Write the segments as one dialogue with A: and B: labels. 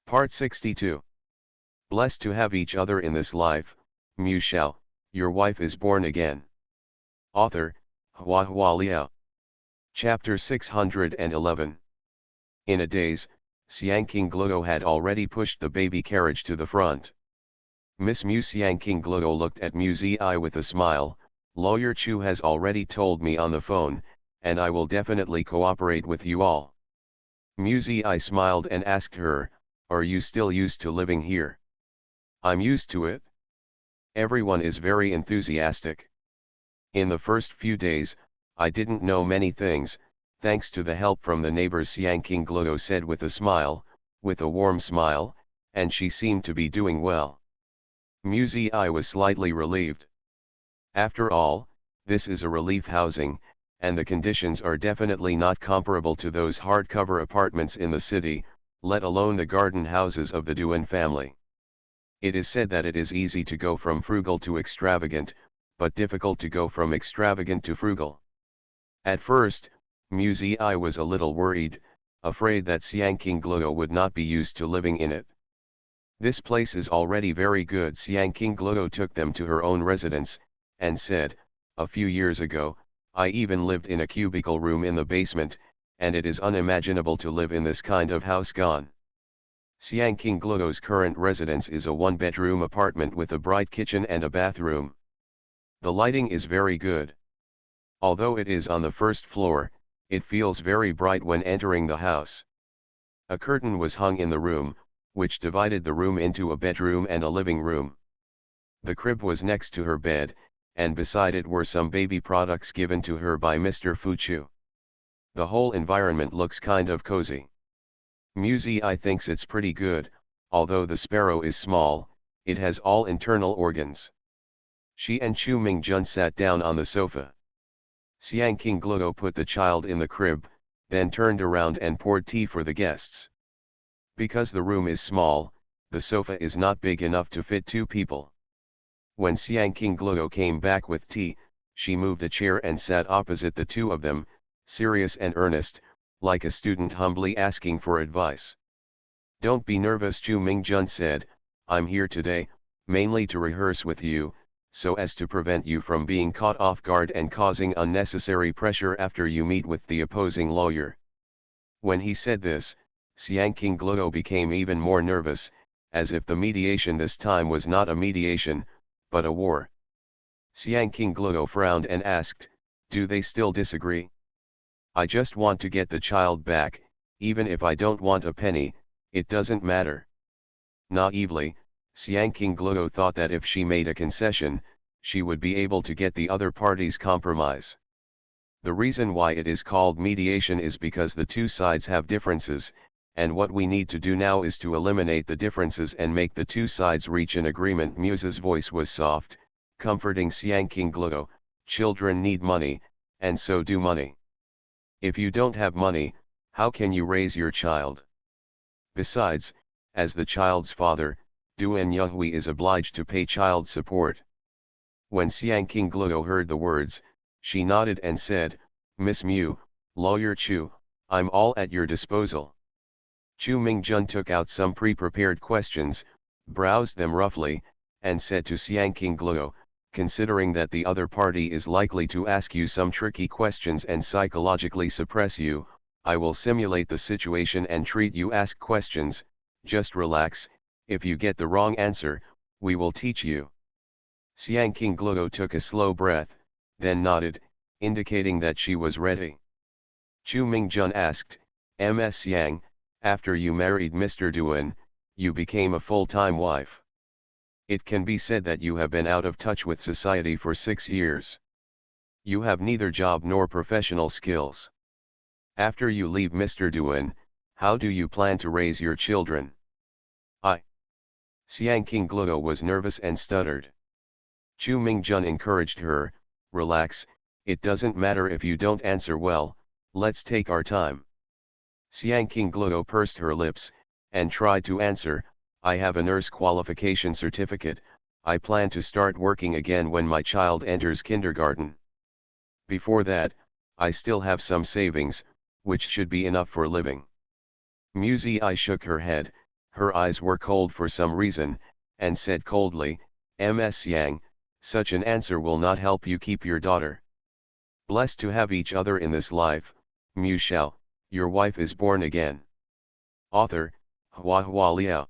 A: Part 62. Blessed to have each other in this life, Mu Shao, your wife is born again. Author, Hua Hua Liao. Chapter 611. In a daze, Xiang Qingluo had already pushed the baby carriage to the front. Miss Mu Xiang Qingluo looked at Mu Zi with a smile. Lawyer Chu has already told me on the phone, and I will definitely cooperate with you all. Mu Zi smiled and asked her, are you still used to living here? I'm used to it. Everyone is very enthusiastic. In the first few days, I didn't know many things, thanks to the help from the neighbors, Xiang Qingluo said with a warm smile, and she seemed to be doing well. Mu Zi was slightly relieved. After all, this is a relief housing, and the conditions are definitely not comparable to those hardcover apartments in the city, let alone the garden houses of the Duan family. It is said that it is easy to go from frugal to extravagant, but difficult to go from extravagant to frugal. At first, Mu Zi was a little worried, afraid that Xiang Qingluo would not be used to living in it. This place is already very good. Xiang Qingluo took them to her own residence, and said, a few years ago, I even lived in a cubicle room in the basement, and it is unimaginable to live in this kind of house gone. Xiang Qingluo's current residence is a one-bedroom apartment with a bright kitchen and a bathroom. The lighting is very good. Although it is on the first floor, it feels very bright when entering the house. A curtain was hung in the room, which divided the room into a bedroom and a living room. The crib was next to her bed, and beside it were some baby products given to her by Mr. Fuchu. The whole environment looks kind of cozy. Mu Zi thinks it's pretty good, although the sparrow is small, it has all internal organs. She and Chu Mingjun sat down on the sofa. Xiang Qingluo put the child in the crib, then turned around and poured tea for the guests. Because the room is small, the sofa is not big enough to fit two people. When Xiang Qingluo came back with tea, she moved a chair and sat opposite the two of them, serious and earnest, like a student humbly asking for advice. Don't be nervous, Chu Mingjun said, I'm here today, mainly to rehearse with you, so as to prevent you from being caught off guard and causing unnecessary pressure after you meet with the opposing lawyer. When he said this, Xiang Qingluo became even more nervous, as if the mediation this time was not a mediation, but a war. Xiang Qingluo frowned and asked, do they still disagree? I just want to get the child back, even if I don't want a penny, it doesn't matter. Naively, Xiang Qingluo thought that if she made a concession, she would be able to get the other party's compromise. The reason why it is called mediation is because the two sides have differences, and what we need to do now is to eliminate the differences and make the two sides reach an agreement. Muse's voice was soft, comforting Xiang Qingluo. Children need money, and so do money. If you don't have money, how can you raise your child? Besides, as the child's father, Duan Yuhui is obliged to pay child support. When Xiang Qingluo heard the words, she nodded and said, Miss Mu, Lawyer Chu, I'm all at your disposal. Chu Mingjun took out some pre-prepared questions, browsed them roughly, and said to Xiang Qingluo, considering that the other party is likely to ask you some tricky questions and psychologically suppress you, I will simulate the situation and treat you ask questions, just relax, if you get the wrong answer, we will teach you. Xiang Qingluo took a slow breath, then nodded, indicating that she was ready. Chu Mingjun asked, Ms. Xiang, after you married Mr. Duan, you became a full-time wife. It can be said that you have been out of touch with society for 6 years. You have neither job nor professional skills. After you leave Mr. Duan, how do you plan to raise your children? Xiang Qingluo was nervous and stuttered. Chu Mingjun encouraged her, relax, it doesn't matter if you don't answer well, let's take our time. Xiang Qingluo pursed her lips, and tried to answer, I have a nurse qualification certificate, I plan to start working again when my child enters kindergarten. Before that, I still have some savings, which should be enough for living. Mu Zi shook her head, Her eyes were cold for some reason, and said coldly, Ms. Yang, such an answer will not help you keep your daughter. Blessed to have each other in this life, Mu Shao, your wife is born again. Author, Hua Liao.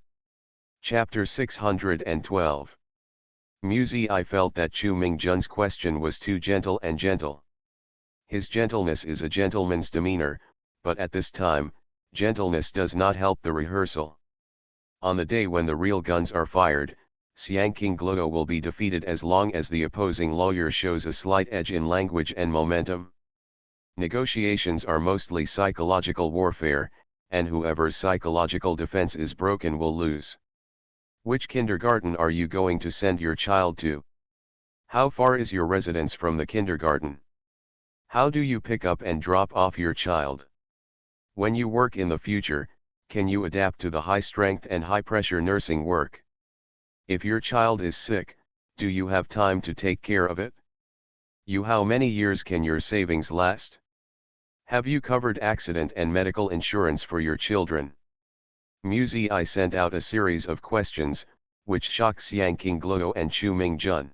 A: Chapter 612. Muzi I felt that Chu Mingjun's question was too gentle and gentle. His gentleness is a gentleman's demeanor, but at this time, gentleness does not help the rehearsal. On the day when the real guns are fired, Xiang Qingluo will be defeated as long as the opposing lawyer shows a slight edge in language and momentum. Negotiations are mostly psychological warfare, and whoever's psychological defense is broken will lose. Which kindergarten are you going to send your child to? How far is your residence from the kindergarten? How do you pick up and drop off your child? When you work in the future, can you adapt to the high-strength and high-pressure nursing work? If your child is sick, do you have time to take care of it? How many years can your savings last? Have you covered accident and medical insurance for your children? Muzi I sent out a series of questions, which shocked Xiang Qingluo and Chu Mingjun.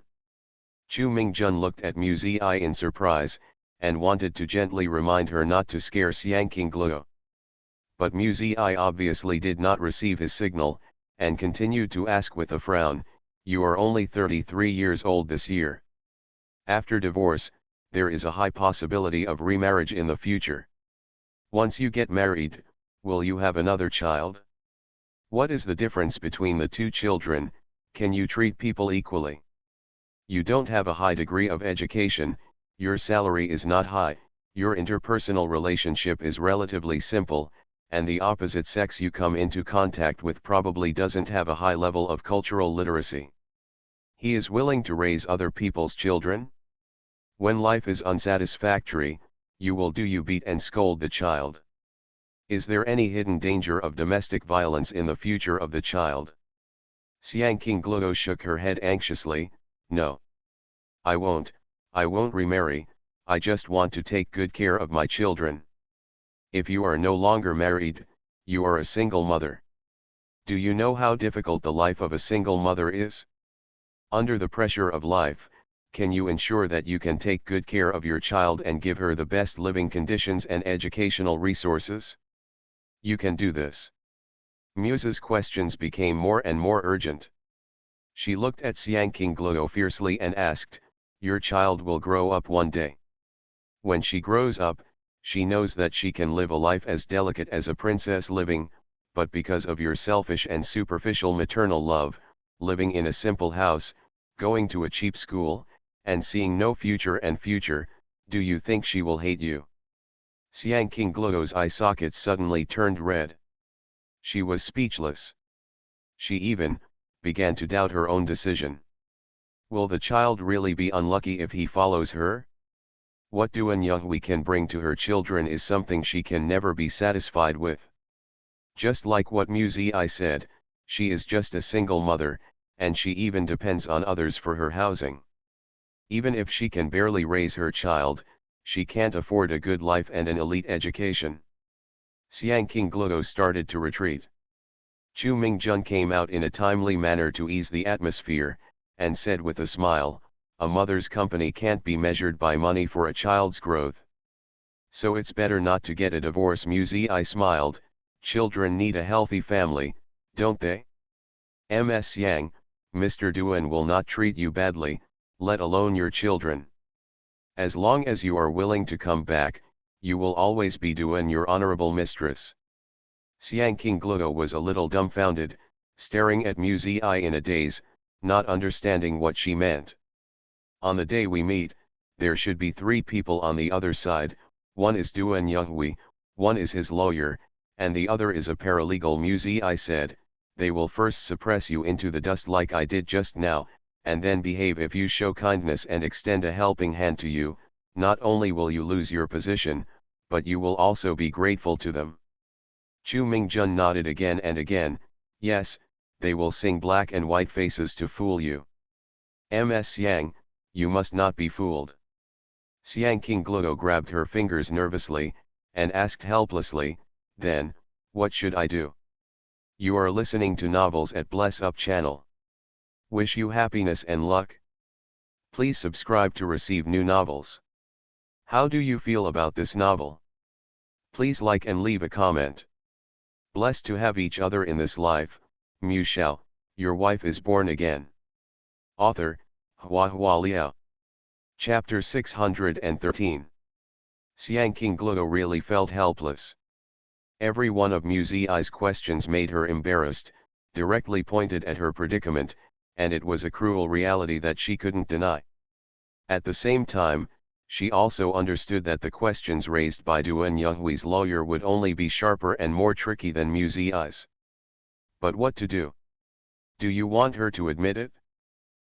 A: Chu Mingjun looked at Muzi I in surprise, and wanted to gently remind her not to scare Xiang Qingluo. But Muzi I obviously did not receive his signal, and continued to ask with a frown, you are only 33 years old this year. After divorce, there is a high possibility of remarriage in the future. Once you get married, will you have another child? What is the difference between the two children? Can you treat people equally? You don't have a high degree of education, your salary is not high, your interpersonal relationship is relatively simple, and the opposite sex you come into contact with probably doesn't have a high level of cultural literacy. He is willing to raise other people's children? When life is unsatisfactory, you beat and scold the child. Is there any hidden danger of domestic violence in the future of the child? Xiang Qingluo shook her head anxiously, no. I won't remarry, I just want to take good care of my children. If you are no longer married, you are a single mother. Do you know how difficult the life of a single mother is? Under the pressure of life, can you ensure that you can take good care of your child and give her the best living conditions and educational resources? You can do this. Muse's questions became more and more urgent. She looked at Xiang Qingluo fiercely and asked, your child will grow up one day. When she grows up, she knows that she can live a life as delicate as a princess living, but because of your selfish and superficial maternal love, living in a simple house, going to a cheap school, and seeing no future, do you think she will hate you? Xiang Qingluo's eye sockets suddenly turned red. She was speechless. She even began to doubt her own decision. Will the child really be unlucky if he follows her? What Duan Yuhui can bring to her children is something she can never be satisfied with. Just like what Muzi I said, she is just a single mother, and she even depends on others for her housing. Even if she can barely raise her child, she can't afford a good life and an elite education. Xiang Qingluo started to retreat. Chu Mingjun came out in a timely manner to ease the atmosphere, and said with a smile, a mother's company can't be measured by money for a child's growth. So it's better not to get a divorce. Muzi I smiled, children need a healthy family, don't they? Ms. Yang, Mr. Duan will not treat you badly, let alone your children. As long as you are willing to come back, you will always be Duan your honorable mistress. Xiang Qingluo was a little dumbfounded, staring at Muzi I in a daze, not understanding what she meant. On the day we meet, there should be 3 people on the other side, one is Duan Yuhui, one is his lawyer, and the other is a paralegal. Muzi I said, they will first suppress you into the dust like I did just now, and then behave if you show kindness and extend a helping hand to you. Not only will you lose your position, but you will also be grateful to them. Chu Mingjun nodded again and again, yes, they will sing black and white faces to fool you. Ms. Yang, you must not be fooled. Xiang Qingluo grabbed her fingers nervously, and asked helplessly, then, what should I do? You are listening to Novels at Bless Up channel. Wish you happiness and luck. Please subscribe to receive new novels. How do you feel about this novel? Please like and leave a comment. Blessed to have each other in this life, Shao, your wife is born again. Author, HandsomeMaleLead. Chapter 613. King Gluo really felt helpless. Every one of Muzi's questions made her embarrassed, directly pointed at her predicament, and it was a cruel reality that she couldn't deny. At the same time, she also understood that the questions raised by Duan Yuhui's lawyer would only be sharper and more tricky than Muzi's. But what to do? Do you want her to admit it?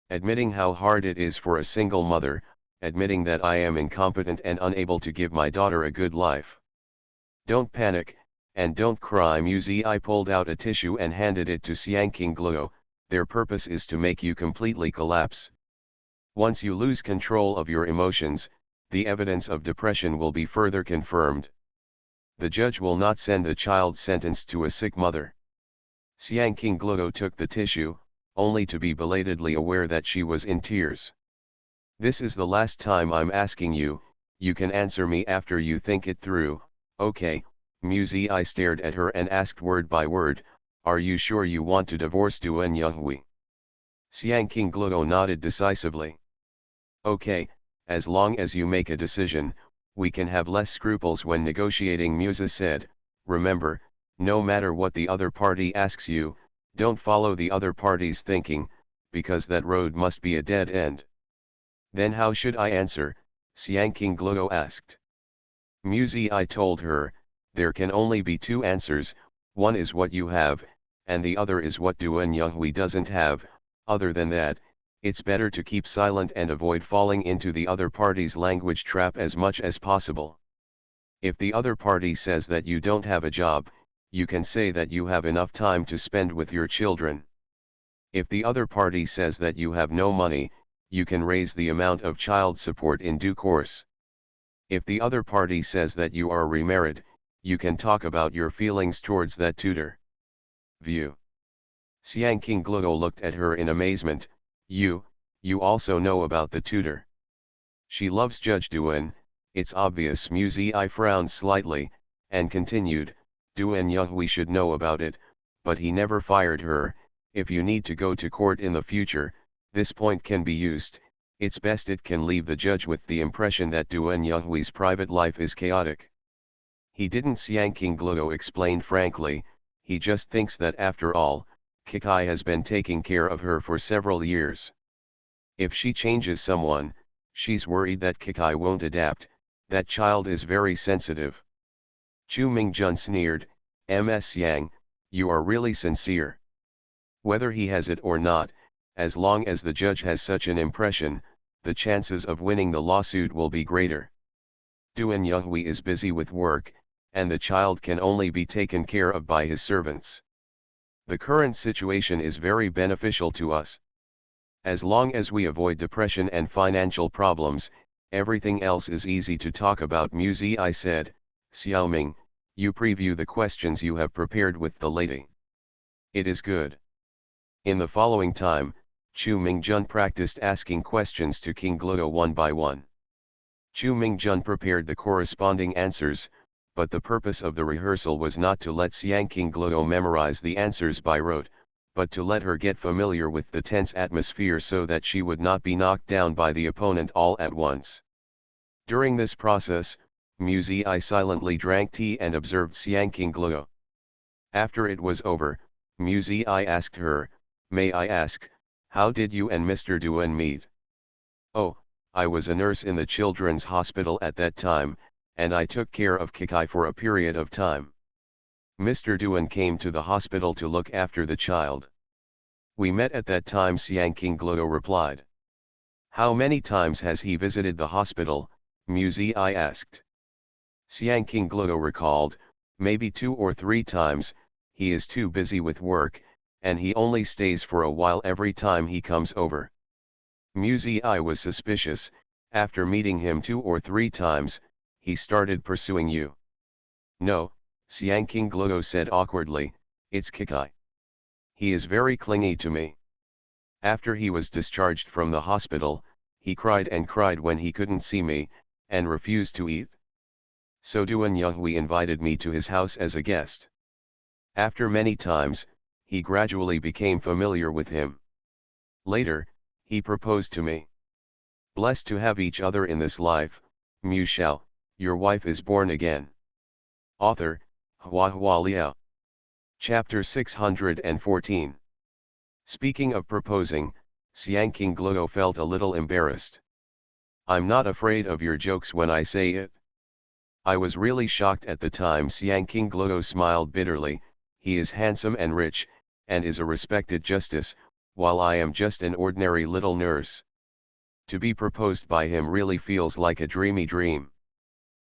A: Admitting how hard it is for a single mother, admitting that I am incompetent and unable to give my daughter a good life. Don't panic, and don't cry. Muzi pulled out a tissue and handed it to King Gluo. Their purpose is to make you completely collapse. Once you lose control of your emotions, the evidence of depression will be further confirmed. The judge will not send the child sentenced to a sick mother. King Gluo took the tissue, only to be belatedly aware that she was in tears. This is the last time I'm asking you, you can answer me after you think it through, okay? Muzi stared at her and asked word by word, are you sure you want to divorce Duan Yuhui? King Gluo nodded decisively. Okay, as long as you make a decision, we can have less scruples when negotiating. Muzi said, remember, no matter what the other party asks you, don't follow the other party's thinking, because that road must be a dead end. Then how should I answer? King Gluo asked. Muzi told her, there can only be two answers, one is what you have, and the other is what Duan Yuhui doesn't have. Other than that, it's better to keep silent and avoid falling into the other party's language trap as much as possible. If the other party says that you don't have a job, you can say that you have enough time to spend with your children. If the other party says that you have no money, you can raise the amount of child support in due course. If the other party says that you are remarried, you can talk about your feelings towards that tutor. View. King Gluo looked at her in amazement. You also know about the tutor? She loves Judge Duan, it's obvious. Muzi frowned slightly, and continued, Duan Yuhui should know about it, but he never fired her. If you need to go to court in the future, this point can be used. It's best it can leave the judge with the impression that Duan Yuhui's private life is chaotic. He didn't. King Gluo explained frankly, he just thinks that after all, Kikai has been taking care of her for several years. If she changes someone, she's worried that Kikai won't adapt. That child is very sensitive. Chu Mingjun sneered, Ms. Yang, you are really sincere. Whether he has it or not, as long as the judge has such an impression, the chances of winning the lawsuit will be greater. Duan Yuhui is busy with work, and the child can only be taken care of by his servants. The current situation is very beneficial to us. As long as we avoid depression and financial problems, everything else is easy to talk about. Muzi said, Xiaoming, you preview the questions you have prepared with the lady. It is good. In the following time, Chu Mingjun practiced asking questions to King Gluo one by one. Chu Mingjun prepared the corresponding answers, but the purpose of the rehearsal was not to let King Gluo memorize the answers by rote, but to let her get familiar with the tense atmosphere so that she would not be knocked down by the opponent all at once. During this process, Muzi silently drank tea and observed King Gluo. After it was over, Muzi asked her, may I ask, how did you and Mr. Duan meet? Oh, I was a nurse in the children's hospital at that time, and I took care of Kikai for a period of time. Mr. Duan came to the hospital to look after the child. We met at that time. King Gluo replied. How many times has he visited the hospital? Muzi asked. King Gluo recalled, maybe 2 or 3 times. He is too busy with work, and he only stays for a while every time he comes over. Muzi was suspicious. After meeting him 2 or 3 times, he started pursuing you. No, King Gluo said awkwardly, It's Kikai. He is very clingy to me. After he was discharged from the hospital, he cried and cried when he couldn't see me, and refused to eat. So Duan Yunghui invited me to his house as a guest. After many times, he gradually became familiar with him. Later, he proposed to me. Blessed to have each other in this life, Mu Shao, your wife is born again. Author, Hua Liao. Chapter 614. Speaking of proposing, Xiang King Gluo felt a little embarrassed. I'm not afraid of your jokes when I say it. I was really shocked at the time. Xiang King Gluo smiled bitterly. He is handsome and rich, and is a respected justice, while I am just an ordinary little nurse. To be proposed by him really feels like a dreamy dream.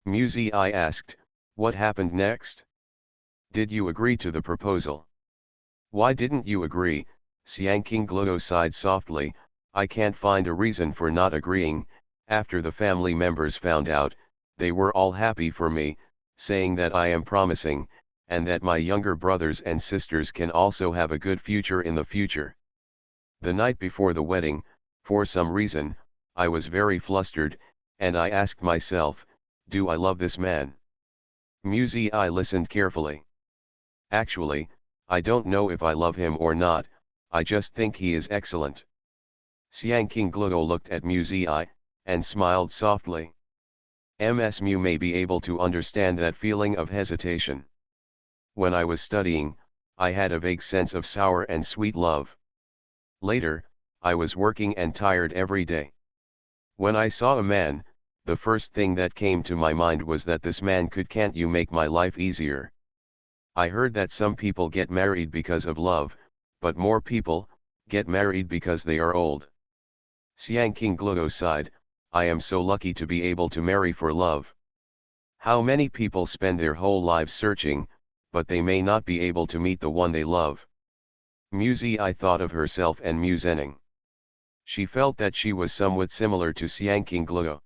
A: Mu Zi asked, what happened next? Did you agree to the proposal? Why didn't you agree? Xiang King Gluo sighed softly. I can't find a reason for not agreeing. After the family members found out, they were all happy for me, saying that I am promising, and that my younger brothers and sisters can also have a good future in the future. The night before the wedding, for some reason, I was very flustered, and I asked myself, do I love this man? Mu Zi listened carefully. Actually, I don't know if I love him or not, I just think he is excellent. Xiang King Gluo looked at Mu Zi and smiled softly. Ms. Mu may be able to understand that feeling of hesitation. When I was studying, I had a vague sense of sour and sweet love. Later, I was working and tired every day. When I saw a man, the first thing that came to my mind was that this man can't you make my life easier? I heard that some people get married because of love, but more people get married because they are old. Xiang King Gluo sighed, I am so lucky to be able to marry for love. How many people spend their whole lives searching, but they may not be able to meet the one they love. Mu Zi thought of herself and Mu Zhenning. She felt that she was somewhat similar to Xiang King Gluo.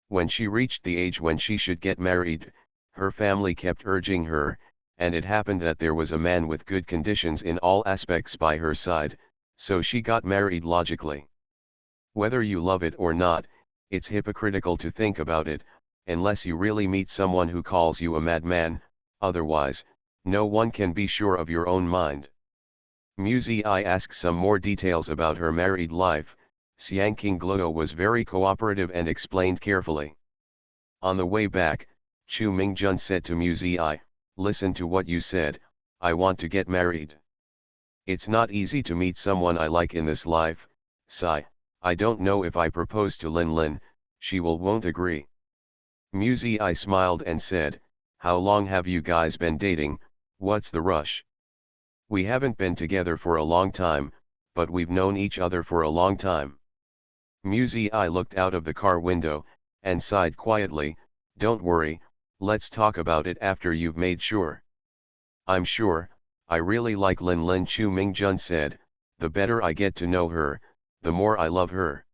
A: When she reached the age when she should get married, her family kept urging her, and it happened that there was a man with good conditions in all aspects by her side, so she got married logically. Whether you love it or not, it's hypocritical to think about it, unless you really meet someone who calls you a madman, otherwise, no one can be sure of your own mind. Mu Zi asked some more details about her married life. Xiang King Gluo was very cooperative and explained carefully. On the way back, Chu Mingjun said to Mu Zi, listen to what you said, I want to get married. It's not easy to meet someone I like in this life, Sai. I don't know if I propose to Lin Lin, she won't agree. Mu Zi smiled and said, how long have you guys been dating, what's the rush? We haven't been together for a long time, but we've known each other for a long time. Mu Zi looked out of the car window, and sighed quietly, don't worry, let's talk about it after you've made sure. I'm sure, I really like Lin Lin, Chu Mingjun said, the better I get to know her, the more I love her.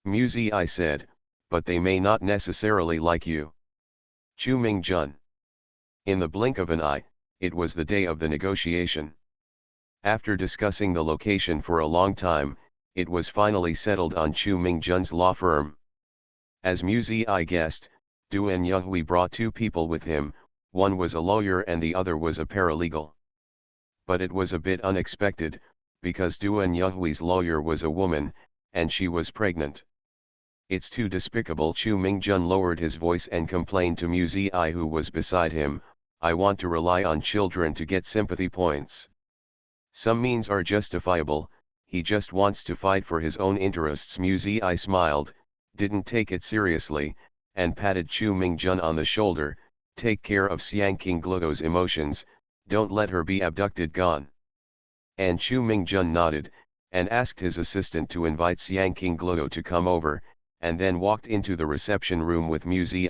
A: Mu Zi said, but they may not necessarily like you. Chu Mingjun. In the blink of an eye, it was the day of the negotiation. After discussing the location for a long time, it was finally settled on Chu Mingjun's law firm. As Mu Zi guessed, Duan Yunghui brought two people with him, one was a lawyer and the other was a paralegal. But it was a bit unexpected, because Duan Yunghui's lawyer was a woman, and she was pregnant. It's too despicable. Chu Mingjun lowered his voice and complained to Mu Zi who was beside him, I want to rely on children to get sympathy points. Some means are justifiable, he just wants to fight for his own interests. Mu Zi smiled, didn't take it seriously, and patted Chu Mingjun on the shoulder, take care of Xiang King Gluo's emotions, don't let her be abducted gone. And Chu Mingjun nodded, and asked his assistant to invite Xiang King Gluo to come over, and then walked into the reception room with Mu Zi.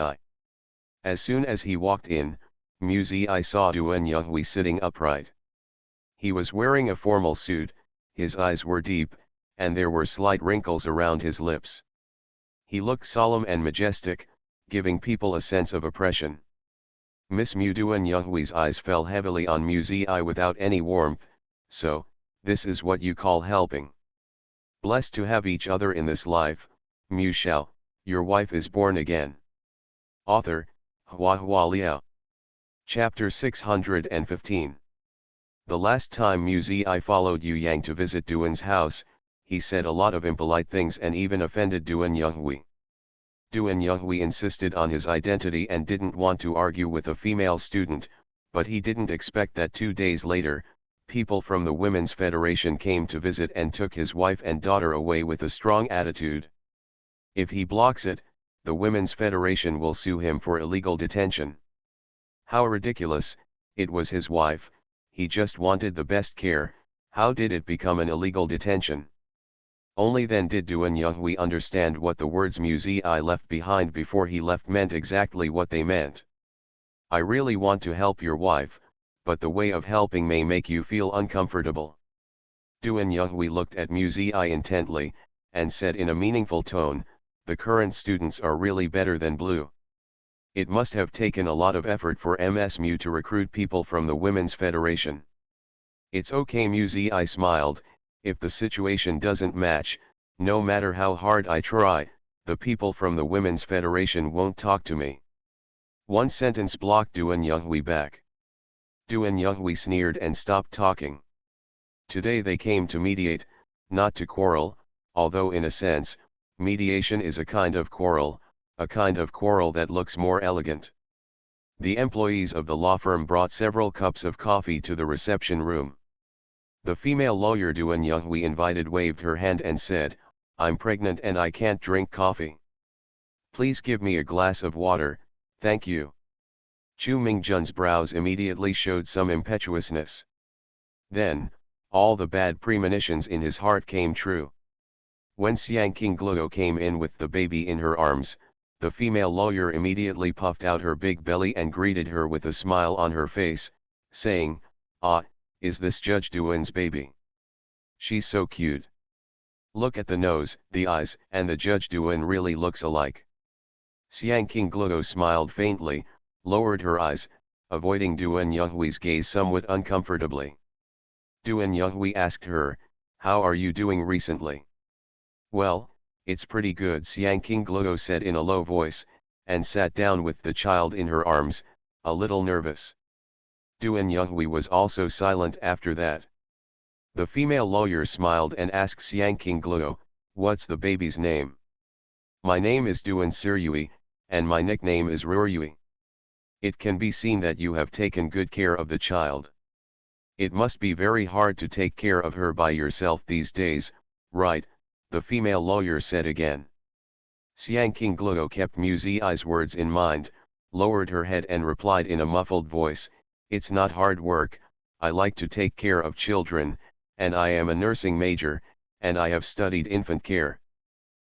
A: As soon as he walked in, Mu Zi saw Duan Yunghui sitting upright. He was wearing a formal suit, his eyes were deep, and there were slight wrinkles around his lips. He looked solemn and majestic, giving people a sense of oppression. Miss Mu Duan Younghui's eyes fell heavily on Mu Zi without any warmth. So, this is what you call helping. Blessed to have each other in this life, Mu Shao, your wife is born again. Author, Hua Hua Liao. Chapter 615. The last time Mu Zi followed Yu Yang to visit Duan's house, he said a lot of impolite things and even offended Duan Younghui. Duan Younghui insisted on his identity and didn't want to argue with a female student, but he didn't expect that 2 days later, people from the Women's Federation came to visit and took his wife and daughter away with a strong attitude. If he blocks it, the Women's Federation will sue him for illegal detention. How ridiculous, it was his wife, he just wanted the best care. How did it become an illegal detention? Only then did Duan Younghui understand what the words Mu Zi left behind before he left meant exactly what they meant. I really want to help your wife, but the way of helping may make you feel uncomfortable. Duan Younghui looked at Mu Zi intently, and said in a meaningful tone, the current students are really better than Blue. It must have taken a lot of effort for Ms. Mu to recruit people from the Women's Federation. It's okay, Mu Zi smiled. If the situation doesn't match, no matter how hard I try, the people from the Women's Federation won't talk to me. One sentence blocked Duan Younghui back. Duan Younghui sneered and stopped talking. Today they came to mediate, not to quarrel, although in a sense, mediation is a kind of quarrel that looks more elegant. The employees of the law firm brought several cups of coffee to the reception room. The female lawyer Duan Younghui invited waved her hand and said, I'm pregnant and I can't drink coffee. Please give me a glass of water, thank you. Chu Mingjun's brows immediately showed some impetuousness. Then, all the bad premonitions in his heart came true. When Xiang Qingluo came in with the baby in her arms, the female lawyer immediately puffed out her big belly and greeted her with a smile on her face, saying, Ah, is this Judge Duan's baby? She's so cute. Look at the nose, the eyes, and the Judge Duan really looks alike. Xiang Qingluo smiled faintly, lowered her eyes, avoiding Duan Younghui's gaze somewhat uncomfortably. Duan Younghui asked her, how are you doing recently? Well, it's pretty good, Xiang Qingluo said in a low voice, and sat down with the child in her arms, a little nervous. Duan Younghui was also silent after that. The female lawyer smiled and asked Xiang Qingluo, what's the baby's name? My name is Duan Siryui, and my nickname is Ruryui. It can be seen that you have taken good care of the child. It must be very hard to take care of her by yourself these days, right? The female lawyer said again. Xiang Qingluo kept Mu Zi's words in mind, lowered her head and replied in a muffled voice, it's not hard work, I like to take care of children, and I am a nursing major, and I have studied infant care.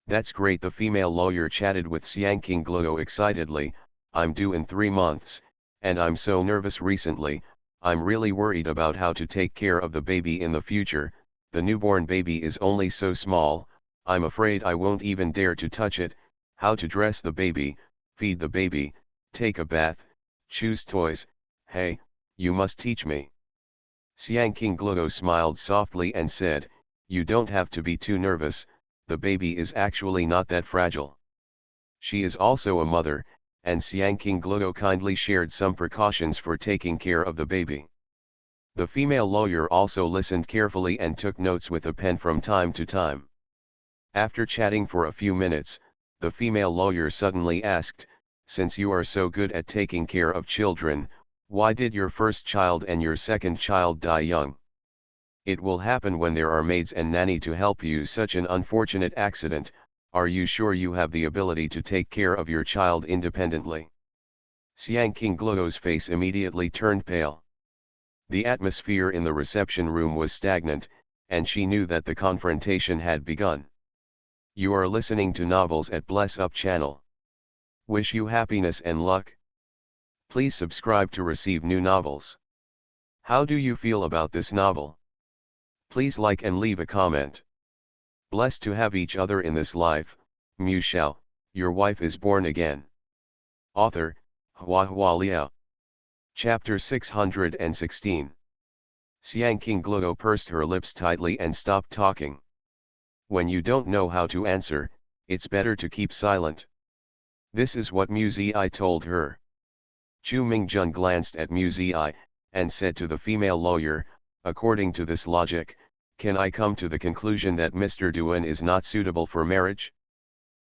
A: That's great, the female lawyer chatted with Xiang Qingluo excitedly, I'm due in 3 months, and I'm so nervous recently, I'm really worried about how to take care of the baby in the future, the newborn baby is only so small, I'm afraid I won't even dare to touch it, how to dress the baby, feed the baby, take a bath, choose toys, hey, you must teach me. Xiang Qingluo smiled softly and said, you don't have to be too nervous, the baby is actually not that fragile. She is also a mother, and Xiang Qingluo kindly shared some precautions for taking care of the baby. The female lawyer also listened carefully and took notes with a pen from time to time. After chatting for a few minutes, the female lawyer suddenly asked, since you are so good at taking care of children, why did your first child and your second child die young? It will happen when there are maids and nanny to help you. Such an unfortunate accident, are you sure you have the ability to take care of your child independently? Xiang Qingluo's face immediately turned pale. The atmosphere in the reception room was stagnant, and she knew that the confrontation had begun. You are listening to novels at Bless Up channel. Wish you happiness and luck. Please subscribe to receive new novels. How do you feel about this novel? Please like and leave a comment. Blessed to have each other in this life, Mu Shao, your wife is born again. Author, Hua Hua Liao. Chapter 616. Xiang Qingluo pursed her lips tightly and stopped talking. When you don't know how to answer, it's better to keep silent. This is what Mu Ziyi told her. Chu Mingjun glanced at Mu Ziyi, and said to the female lawyer, according to this logic, can I come to the conclusion that Mr. Duan is not suitable for marriage?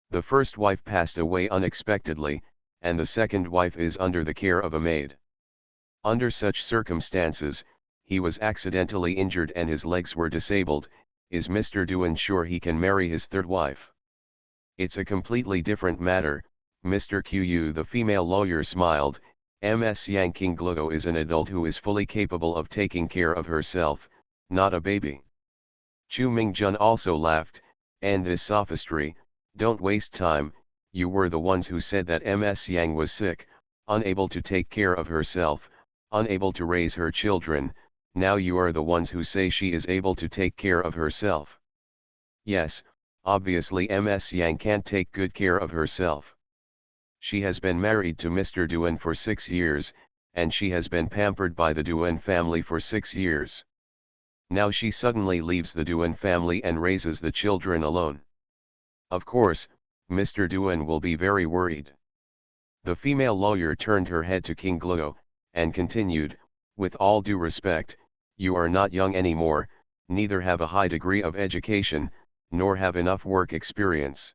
A: The first wife passed away unexpectedly, and the second wife is under the care of a maid. Under such circumstances, he was accidentally injured and his legs were disabled. Is Mr. Duan sure he can marry his third wife? It's a completely different matter, Mr. Qu. The female lawyer smiled. Ms. Yang Qingluo is an adult who is fully capable of taking care of herself, not a baby. Chu Mingjun also laughed, and this sophistry, don't waste time, you were the ones who said that Ms. Yang was sick, unable to take care of herself, unable to raise her children. Now you are the ones who say she is able to take care of herself. Yes, obviously Ms. Yang can't take good care of herself. She has been married to Mr. Duan for 6 years, and she has been pampered by the Duan family for 6 years. Now she suddenly leaves the Duan family and raises the children alone. Of course, Mr. Duan will be very worried. The female lawyer turned her head to Qingluo, and continued, with all due respect, you are not young anymore, neither have a high degree of education, nor have enough work experience.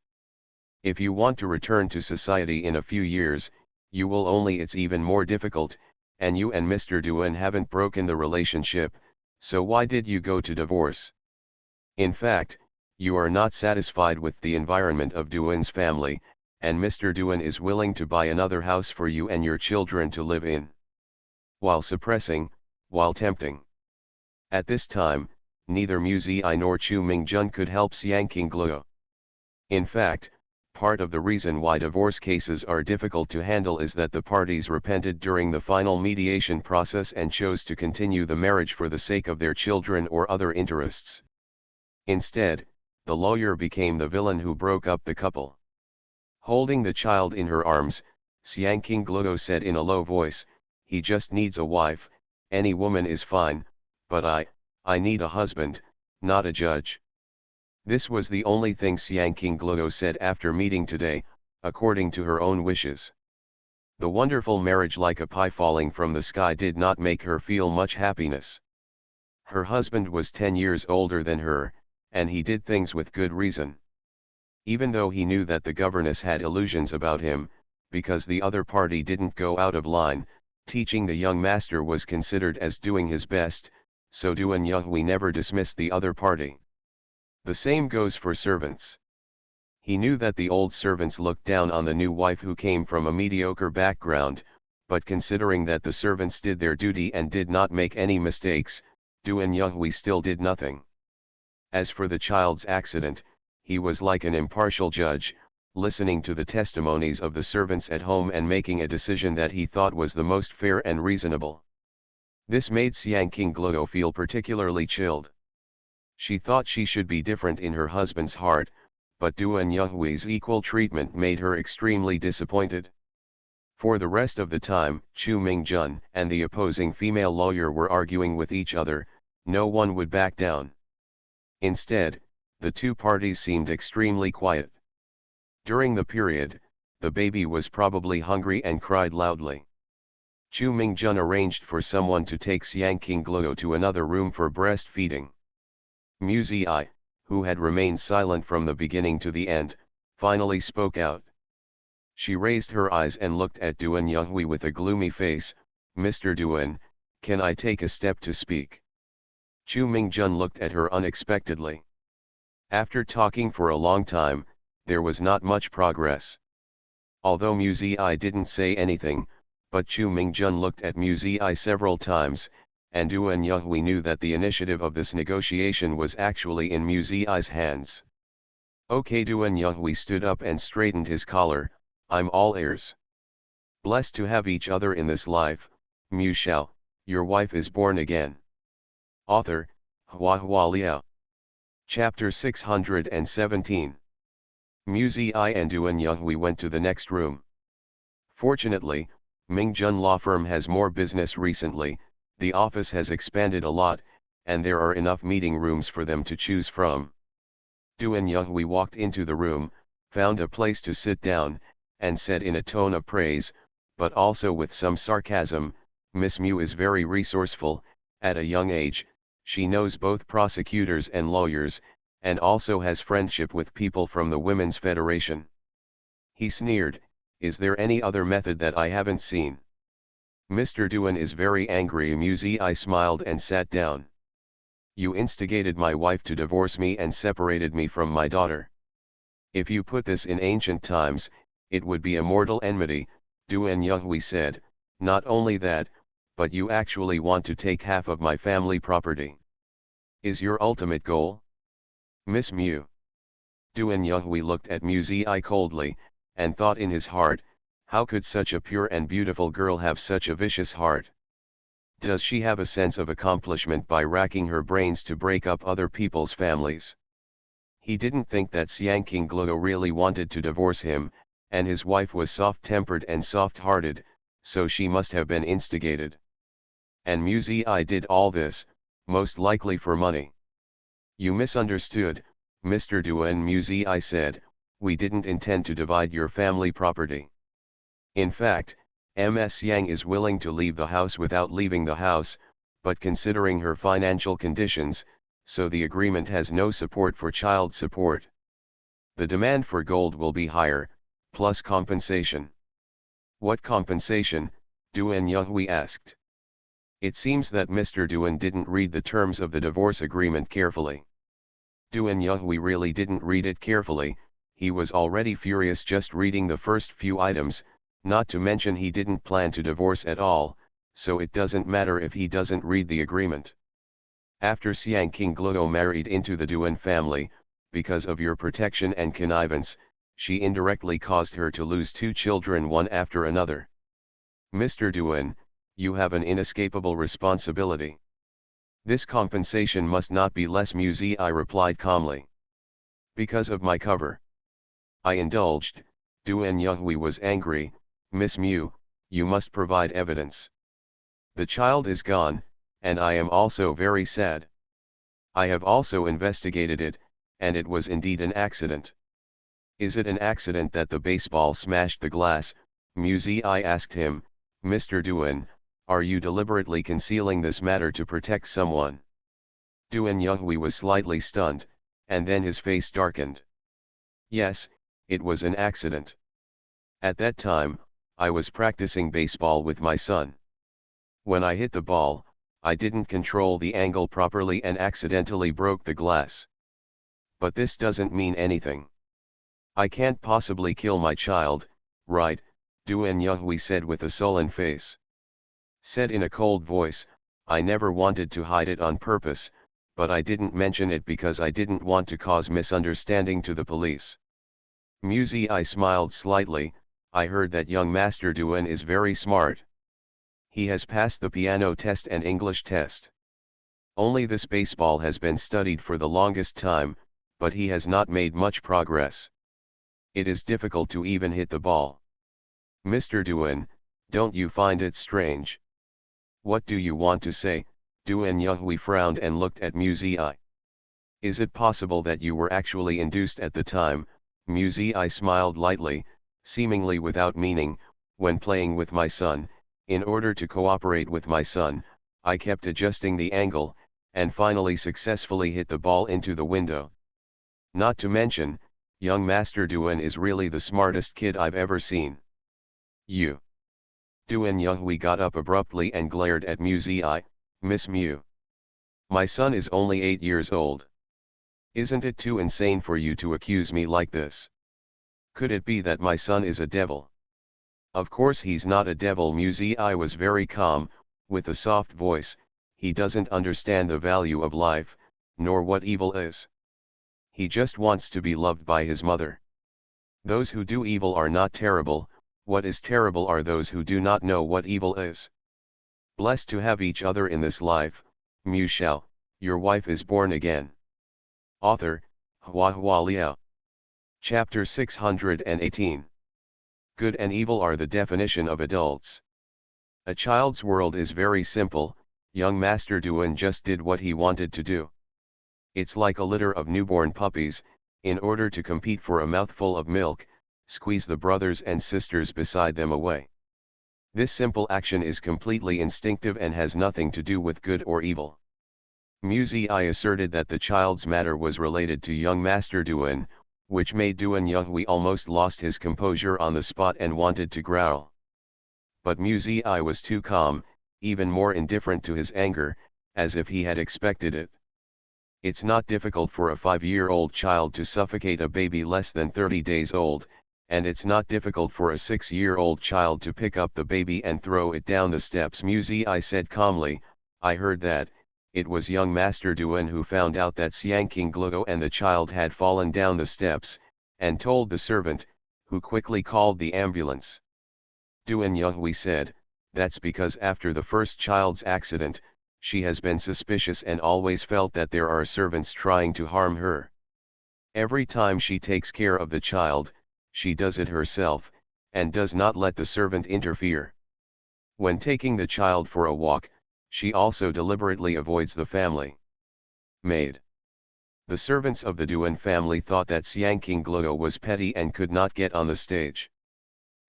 A: If you want to return to society in a few years, you will only. It's even more difficult, and you and Mr. Duan haven't broken the relationship, so why did you go to divorce? In fact, you are not satisfied with the environment of Duan's family, and Mr. Duan is willing to buy another house for you and your children to live in. While suppressing, while tempting. At this time, neither Mu Ziyi nor Chu Mingjun could help Xiang Qingluo. In fact, part of the reason why divorce cases are difficult to handle is that the parties repented during the final mediation process and chose to continue the marriage for the sake of their children or other interests. Instead, the lawyer became the villain who broke up the couple. Holding the child in her arms, Xiang Qingluo said in a low voice, he just needs a wife, any woman is fine, but I need a husband, not a judge. This was the only thing Xiang Qingluo said after meeting today, according to her own wishes. The wonderful marriage like a pie falling from the sky did not make her feel much happiness. Her husband was 10 years older than her, and he did things with good reason. Even though he knew that the governess had illusions about him, because the other party didn't go out of line, teaching the young master was considered as doing his best, so Duan Yuhui never dismissed the other party. The same goes for servants. He knew that the old servants looked down on the new wife who came from a mediocre background, but considering that the servants did their duty and did not make any mistakes, Duan Yuhui still did nothing. As for the child's accident, he was like an impartial judge, listening to the testimonies of the servants at home and making a decision that he thought was the most fair and reasonable. This made Xiang Qingluo feel particularly chilled. She thought she should be different in her husband's heart, but Duan Yuhui's equal treatment made her extremely disappointed. For the rest of the time, Chu Mingjun and the opposing female lawyer were arguing with each other, no one would back down. Instead, the two parties seemed extremely quiet. During the period, the baby was probably hungry and cried loudly. Chu Mingjun arranged for someone to take Xiang Qingluo to another room for breastfeeding. Mu Ziyi, who had remained silent from the beginning to the end, finally spoke out. She raised her eyes and looked at Duan Yuhui with a gloomy face. Mr. Duan, can I take a step to speak? Chu Mingjun looked at her unexpectedly. After talking for a long time, there was not much progress. Although Mu Ziyi didn't say anything, but Chu Mingjun looked at Mu Ziyi several times, and Duan Yuhui knew that the initiative of this negotiation was actually in Mu Ziyi's hands. Okay, Duan Yuhui stood up and straightened his collar. I'm all ears. Blessed to have each other in this life, Mu Shao, your wife is born again. Author, Hua Liao. Chapter 617. Mu Ziyi and Duan Yuhui went to the next room. Fortunately, Mingjun Law Firm has more business recently, the office has expanded a lot, and there are enough meeting rooms for them to choose from. Du and Young-hui walked into the room, found a place to sit down, and said in a tone of praise, but also with some sarcasm, Miss Mu is very resourceful. At a young age, she knows both prosecutors and lawyers, and also has friendship with people from the Women's Federation. He sneered, is there any other method that I haven't seen? Mr. Duan is very angry. I smiled and sat down. You instigated my wife to divorce me and separated me from my daughter. If you put this in ancient times, it would be a mortal enmity, Duan Younghui said. Not only that, but you actually want to take half of my family property. Is your ultimate goal? Miss Mu. Duan Younghui looked at Mu Zi coldly, and thought in his heart, how could such a pure and beautiful girl have such a vicious heart? Does she have a sense of accomplishment by racking her brains to break up other people's families? He didn't think that Xiang Qingluo really wanted to divorce him, and his wife was soft-tempered and soft-hearted, so she must have been instigated. And Mu Zi did all this, most likely for money. You misunderstood, Mr. Duan, Mu Zi said, we didn't intend to divide your family property. In fact, Ms. Yang is willing to leave the house without leaving the house, but considering her financial conditions, so the agreement has no support for child support. The demand for gold will be higher, plus compensation. What compensation? Duan Younghui asked. It seems that Mr. Duan didn't read the terms of the divorce agreement carefully. Duan Younghui really didn't read it carefully, he was already furious just reading the first few items, not to mention he didn't plan to divorce at all, so it doesn't matter if he doesn't read the agreement. After Xiang Qingluo married into the Duan family, because of your protection and connivance, she indirectly caused her to lose 2 children one after another. Mr. Duan, you have an inescapable responsibility. This compensation must not be less, Mu Zi replied calmly. Because of my cover. I indulged. Duan Younghui was angry. Miss Mu, you must provide evidence. The child is gone, and I am also very sad. I have also investigated it, and it was indeed an accident. Is it an accident that the baseball smashed the glass? Mu Zi asked him. Mr. Duan, are you deliberately concealing this matter to protect someone? Duan Younghui was slightly stunned, and then his face darkened. Yes, it was an accident. At that time, I was practicing baseball with my son. When I hit the ball, I didn't control the angle properly and accidentally broke the glass. But this doesn't mean anything. I can't possibly kill my child, right? Duan Younghui said with a sullen face. Said in a cold voice, I never wanted to hide it on purpose, but I didn't mention it because I didn't want to cause misunderstanding to the police. Mu Zi smiled slightly. I heard that young Master Duan is very smart. He has passed the piano test and English test. Only this baseball has been studied for the longest time, but he has not made much progress. It is difficult to even hit the ball. Mr. Duan, don't you find it strange? What do you want to say? Duan Younghui frowned and looked at Mu Zi. Is it possible that you were actually induced at the time? Mu Zi smiled lightly, seemingly without meaning. When playing with my son, in order to cooperate with my son, I kept adjusting the angle, and finally successfully hit the ball into the window. Not to mention, young Master Duan is really the smartest kid I've ever seen. You. Duan Younghui got up abruptly and glared at Mu Zi. Miss Mu. My son is only 8 years old. Isn't it too insane for you to accuse me like this? Could it be that my son is a devil? Of course he's not a devil. Mu Zi was very calm, with a soft voice. He doesn't understand the value of life, nor what evil is. He just wants to be loved by his mother. Those who do evil are not terrible, what is terrible are those who do not know what evil is. Blessed to have each other in this life, Mu Shao, your wife is born again. Author, Hua Liao. Chapter 618. Good and evil are the definition of adults. A child's world is very simple. Young Master Duan just did what he wanted to do. It's like a litter of newborn puppies. In order to compete for a mouthful of milk, squeeze the brothers and sisters beside them away. This simple action is completely instinctive and has nothing to do with good or evil. Muzi asserted that the child's matter was related to young Master Duan, which made Duan Yuhui almost lost his composure on the spot and wanted to growl. But Muzi was too calm, even more indifferent to his anger, as if he had expected it. It's not difficult for a 5-year-old child to suffocate a baby less than 30 days old, and it's not difficult for a 6-year-old child to pick up the baby and throw it down the steps. Muzi said calmly, I heard that. It was young Master Duan who found out that Xiang Qingluo and the child had fallen down the steps, and told the servant, who quickly called the ambulance. Duan Yuhui said, that's because after the first child's accident, she has been suspicious and always felt that there are servants trying to harm her. Every time she takes care of the child, she does it herself, and does not let the servant interfere. When taking the child for a walk, she also deliberately avoids the family maid. The servants of the Duan family thought that Xiang Qingluo was petty and could not get on the stage.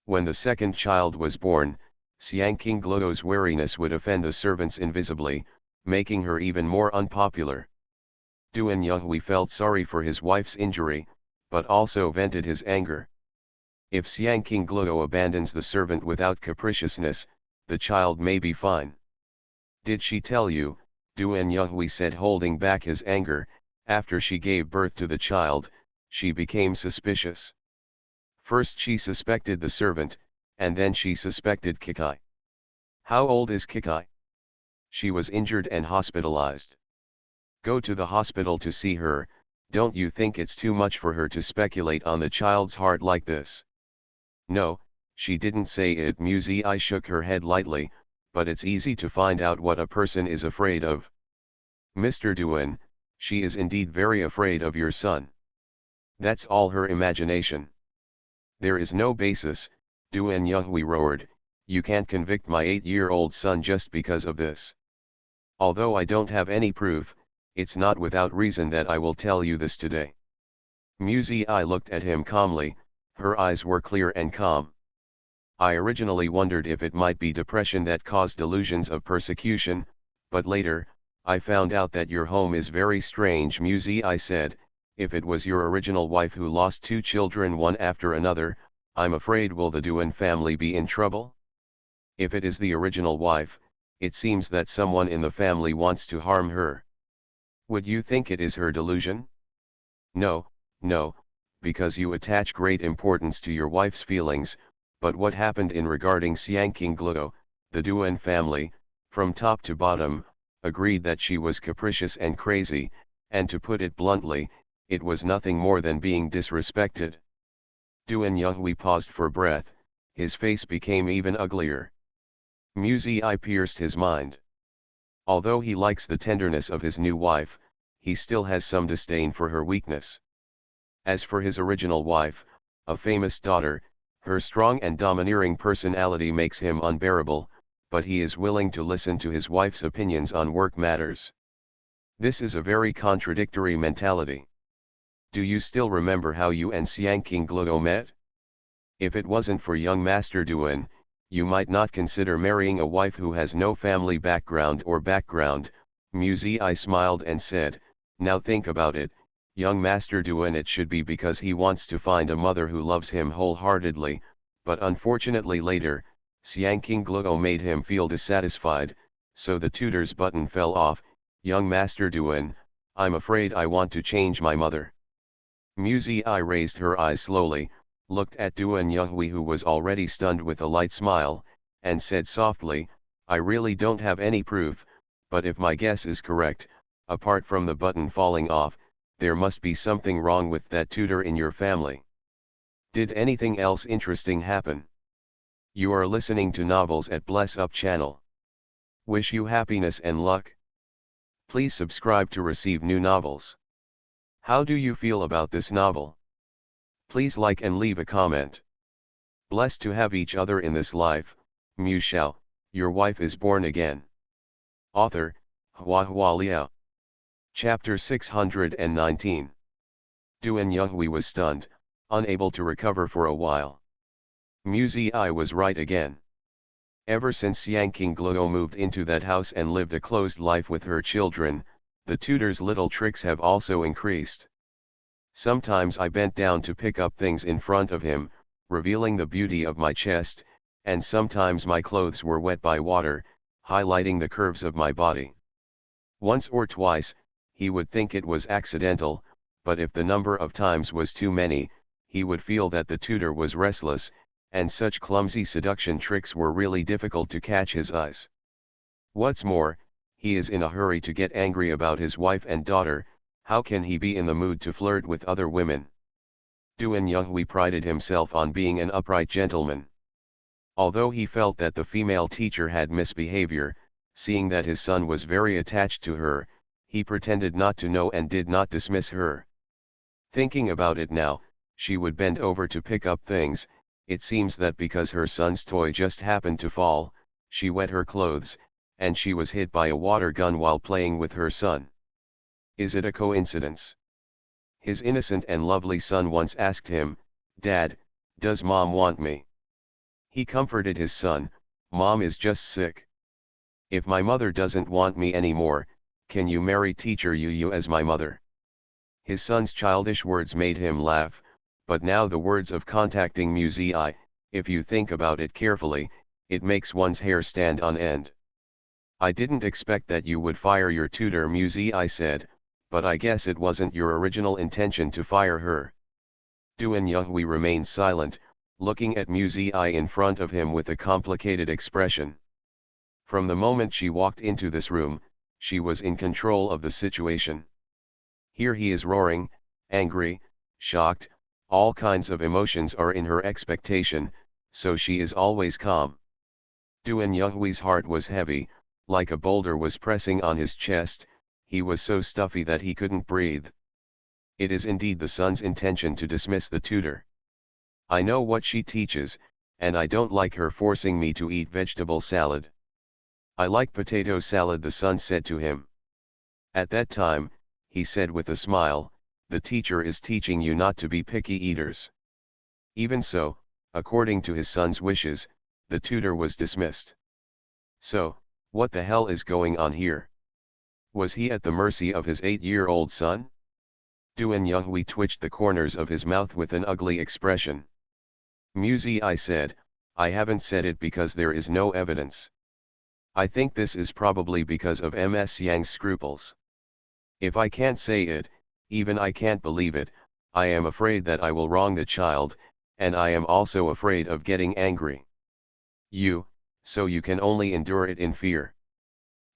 A: When the second child was born, Xiang Qingluo's wariness would offend the servants invisibly, making her even more unpopular. Duan Yuhui felt sorry for his wife's injury, but also vented his anger. If Xiang Qingluo abandons the servant without capriciousness, the child may be fine. Did she tell you, Duan Yuhui said, holding back his anger, after she gave birth to the child, she became suspicious. First she suspected the servant, and then she suspected Kikai. How old is Kikai? She was injured and hospitalized. Go to the hospital to see her. Don't you think it's too much for her to speculate on the child's heart like this? No, she didn't say it. Muzi shook her head lightly, but it's easy to find out what a person is afraid of. Mr. Duan, she is indeed very afraid of your son. That's all her imagination. There is no basis, Duan Yuhui roared, you can't convict my 8-year-old son just because of this. Although I don't have any proof, it's not without reason that I will tell you this today. Muzi looked at him calmly, her eyes were clear and calm. I originally wondered if it might be depression that caused delusions of persecution, but later, I found out that your home is very strange. Muzi said, if it was your original wife who lost 2 children one after another, I'm afraid will the Duan family be in trouble? If it is the original wife, it seems that someone in the family wants to harm her. Would you think it is her delusion? No, no, because you attach great importance to your wife's feelings. But what happened in regarding Xiang Qingluo, the Duan family, from top to bottom, agreed that she was capricious and crazy, and to put it bluntly, it was nothing more than being disrespected. Duan Yuhui paused for breath, his face became even uglier. Muzi pierced his mind. Although he likes the tenderness of his new wife, he still has some disdain for her weakness. As for his original wife, a famous daughter, her strong and domineering personality makes him unbearable, but he is willing to listen to his wife's opinions on work matters. This is a very contradictory mentality. Do you still remember how you and Xiang Qingluo met? If it wasn't for young Master Duan, you might not consider marrying a wife who has no family background. Muzi smiled and said, now think about it, young Master Duan, it should be because he wants to find a mother who loves him wholeheartedly, but unfortunately later, Xiang Qingluo made him feel dissatisfied, so the tutor's button fell off. Young Master Duan, I'm afraid I want to change my mother. Muzi raised her eyes slowly, looked at Duan Yuhui, who was already stunned, with a light smile, and said softly, I really don't have any proof, but if my guess is correct, apart from the button falling off, there must be something wrong with that tutor in your family. Did anything else interesting happen? You are listening to Novels at Bless Up channel. Wish you happiness and luck. Please subscribe to receive new novels. How do you feel about this novel? Please like and leave a comment. Blessed to have each other in this life, Shao. your wife is born again. Author, HhandsomeMaleLead. Chapter 619. Duan Yuhui was stunned, unable to recover for a while. Muzi was right again. Ever since Yang Qingluo moved into that house and lived a closed life with her children, the tutor's little tricks have also increased. Sometimes I bent down to pick up things in front of him, revealing the beauty of my chest, and sometimes my clothes were wet by water, highlighting the curves of my body. Once or twice, he would think it was accidental, but if the number of times was too many, he would feel that the tutor was restless, and such clumsy seduction tricks were really difficult to catch his eyes. What's more, he is in a hurry to get angry about his wife and daughter. How can he be in the mood to flirt with other women? Duan Yuhui prided himself on being an upright gentleman. Although he felt that the female teacher had misbehavior, seeing that his son was very attached to her, he pretended not to know and did not dismiss her. Thinking about it now, she would bend over to pick up things. It seems that because her son's toy just happened to fall, she wet her clothes, and she was hit by a water gun while playing with her son. Is it a coincidence? His innocent and lovely son once asked him, "Dad, does Mom want me?" He comforted his son, "Mom is just sick. If my mother doesn't want me anymore, can you marry teacher Yu as my mother?" His son's childish words made him laugh, but now the words of contacting Muzi, if you think about it carefully, it makes one's hair stand on end. "I didn't expect that you would fire your tutor," Muzi said, "but I guess it wasn't your original intention to fire her." Duan Yuhui remained silent, looking at Muzi in front of him with a complicated expression. From the moment she walked into this room, she was in control of the situation. Here he is roaring, angry, shocked, all kinds of emotions are in her expectation, so she is always calm. Duan Yuhui's heart was heavy, like a boulder was pressing on his chest. He was so stuffy that he couldn't breathe. It is indeed the son's intention to dismiss the tutor. I know what she teaches, and I don't like her forcing me to eat vegetable salad. I like potato salad, the son said to him. At that time, he said with a smile, the teacher is teaching you not to be picky eaters. Even so, according to his son's wishes, the tutor was dismissed. So, what the hell is going on here? Was he at the mercy of his 8-year-old son? Duan Yuhui twitched the corners of his mouth with an ugly expression. Muzi said, "I haven't said it because there is no evidence. I think this is probably because of Ms. Yang's scruples. If I can't say it, even I can't believe it, I am afraid that I will wrong the child, and I am also afraid of getting angry. So you can only endure it in fear.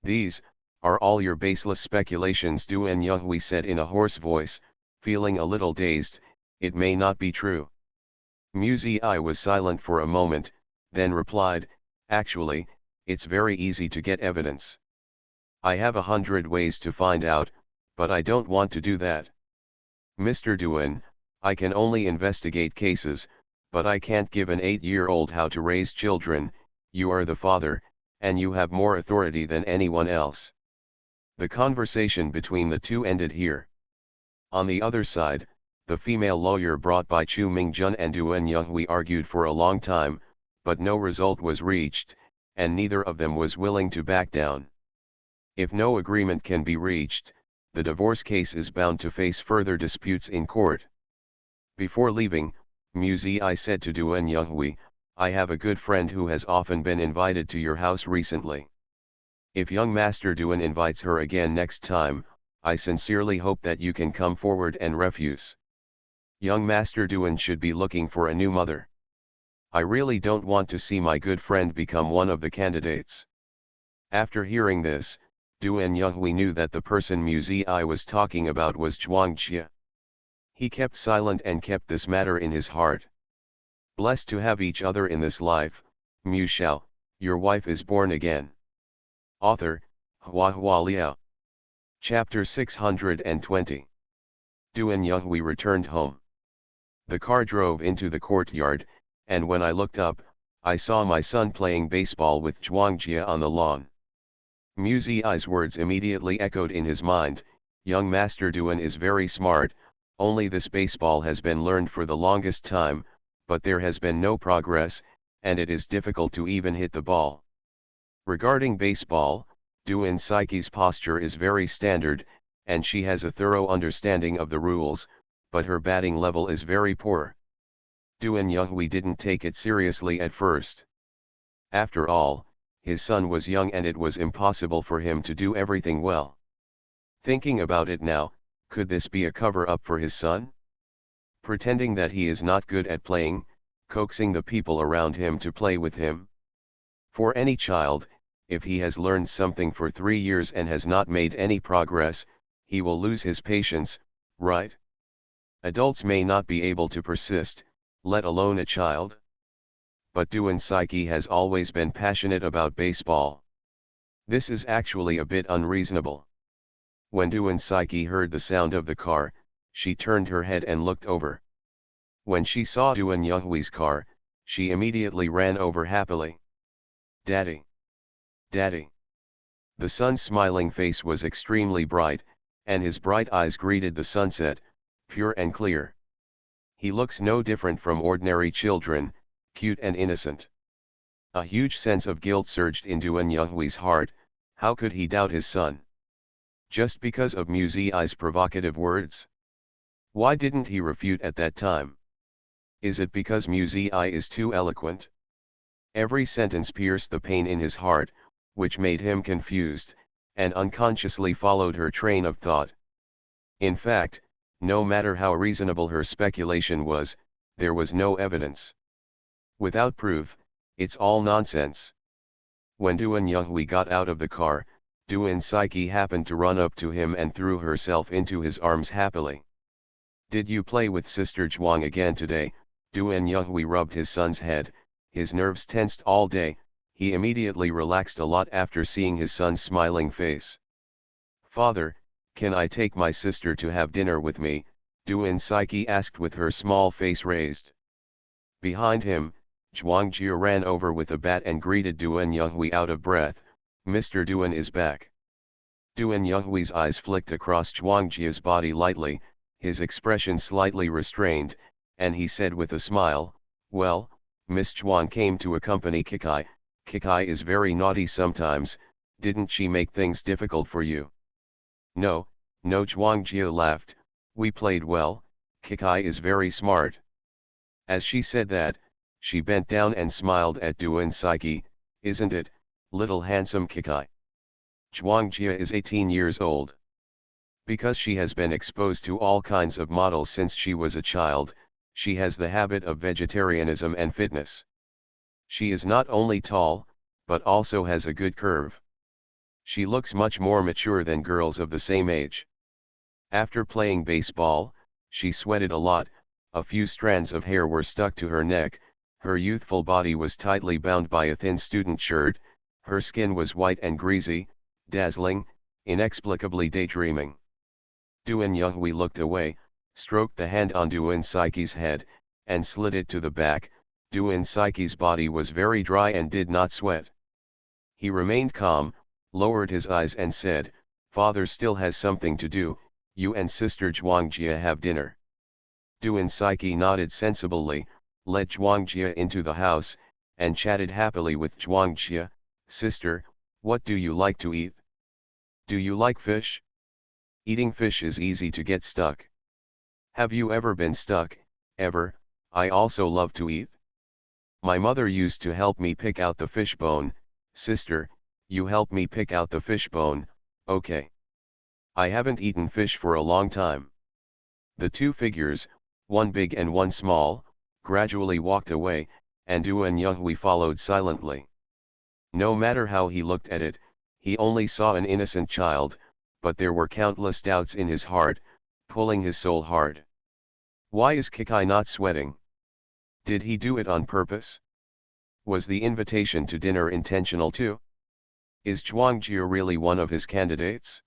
A: These are all your baseless speculations," Duan Yuhui said in a hoarse voice, feeling a little dazed. "It may not be true." Muzi was silent for a moment, then replied, "Actually, it's very easy to get evidence. I have 100 ways to find out, but I don't want to do that. Mr. Duan, I can only investigate cases, but I can't give an 8-year-old how to raise children. You are the father, and you have more authority than anyone else." The conversation between the two ended here. On the other side, the female lawyer brought by Chu Mingjun and Duan Yuhui argued for a long time, but no result was reached, and neither of them was willing to back down. If no agreement can be reached, the divorce case is bound to face further disputes in court. Before leaving, Muzi said to Duan Yuhui, "I have a good friend who has often been invited to your house recently. If young Master Duan invites her again next time, I sincerely hope that you can come forward and refuse. Young Master Duan should be looking for a new mother. I really don't want to see my good friend become one of the candidates." After hearing this, Duan Yuhui knew that the person Muzi was talking about was Zhuang Jie. He kept silent and kept this matter in his heart. Blessed to have each other in this life, Mu Shao, your wife is born again. Author, HhandsomeMaleLead. Chapter 620. Duan Yuhui returned home. The car drove into the courtyard, and when I looked up, I saw my son playing baseball with Zhuangjia on the lawn. Mu Ziyi's words immediately echoed in his mind, young Master Duan is very smart, only this baseball has been learned for the longest time, but there has been no progress, and it is difficult to even hit the ball. Regarding baseball, Duan Psyche's posture is very standard, and she has a thorough understanding of the rules, but her batting level is very poor. Duan Yuhui didn't take it seriously at first. After all, his son was young and it was impossible for him to do everything well. Thinking about it now, could this be a cover-up for his son? Pretending that he is not good at playing, coaxing the people around him to play with him. For any child, if he has learned something for 3 years and has not made any progress, he will lose his patience, right? Adults may not be able to persist, let alone a child. But Duan Psyche has always been passionate about baseball. This is actually a bit unreasonable. When Duan Psyche heard the sound of the car, she turned her head and looked over. When she saw Duan Yuhui's car, she immediately ran over happily. "Daddy! Daddy!" The son's smiling face was extremely bright, and his bright eyes greeted the sunset, pure and clear. He looks no different from ordinary children, cute and innocent. A huge sense of guilt surged in Duan Yuhui's heart. How could he doubt his son? Just because of Mu Ziyi's provocative words? Why didn't he refute at that time? Is it because Mu Ziyi is too eloquent? Every sentence pierced the pain in his heart, which made him confused, and unconsciously followed her train of thought. In fact, no matter how reasonable her speculation was, there was no evidence. Without proof, it's all nonsense. When Duan Yuhui got out of the car, Duan Psyche happened to run up to him and threw herself into his arms happily. "Did you play with Sister Zhuang again today?" Duan Yuhui rubbed his son's head. His nerves tensed all day, he immediately relaxed a lot after seeing his son's smiling face. "Father, can I take my sister to have dinner with me?" Duan Psyche asked with her small face raised. Behind him, Zhuangjia ran over with a bat and greeted Duan Yuhui out of breath. "Mr. Duan is back." Duan Yuhui's eyes flicked across Zhuangjia's body lightly, his expression slightly restrained, and he said with a smile, "Well, Miss Zhuang came to accompany Kikai. Kikai is very naughty sometimes, didn't she make things difficult for you?" No, Zhuangjia laughed, "We played well, Kikai is very smart." As she said that, she bent down and smiled at Duan Psyche. "Isn't it, little handsome Kikai?" Zhuangjia is 18 years old. Because she has been exposed to all kinds of models since she was a child, she has the habit of vegetarianism and fitness. She is not only tall, but also has a good curve. She looks much more mature than girls of the same age. After playing baseball, she sweated a lot, a few strands of hair were stuck to her neck, her youthful body was tightly bound by a thin student shirt, her skin was white and greasy, dazzling, inexplicably daydreaming. Duan Yuhui looked away, stroked the hand on Duan Psyche's head, and slid it to the back. Duan Psyche's body was very dry and did not sweat. He remained calm, lowered his eyes and said, "Father still has something to do, you and Sister Zhuangjia have dinner." Duan Psyche nodded sensibly, led Zhuangjia into the house, and chatted happily with Zhuangjia. "Sister, what do you like to eat? Do you like fish? Eating fish is easy to get stuck. Have you ever been stuck?" "Ever, I also love to eat. My mother used to help me pick out the fish bone." "Sister, you help me pick out the fish bone, okay? I haven't eaten fish for a long time." The two figures, one big and one small, gradually walked away, and Duan Yuhui followed silently. No matter how he looked at it, he only saw an innocent child, but there were countless doubts in his heart, pulling his soul hard. Why is Kikai not sweating? Did he do it on purpose? Was the invitation to dinner intentional too? Is Zhuangjia really one of his candidates?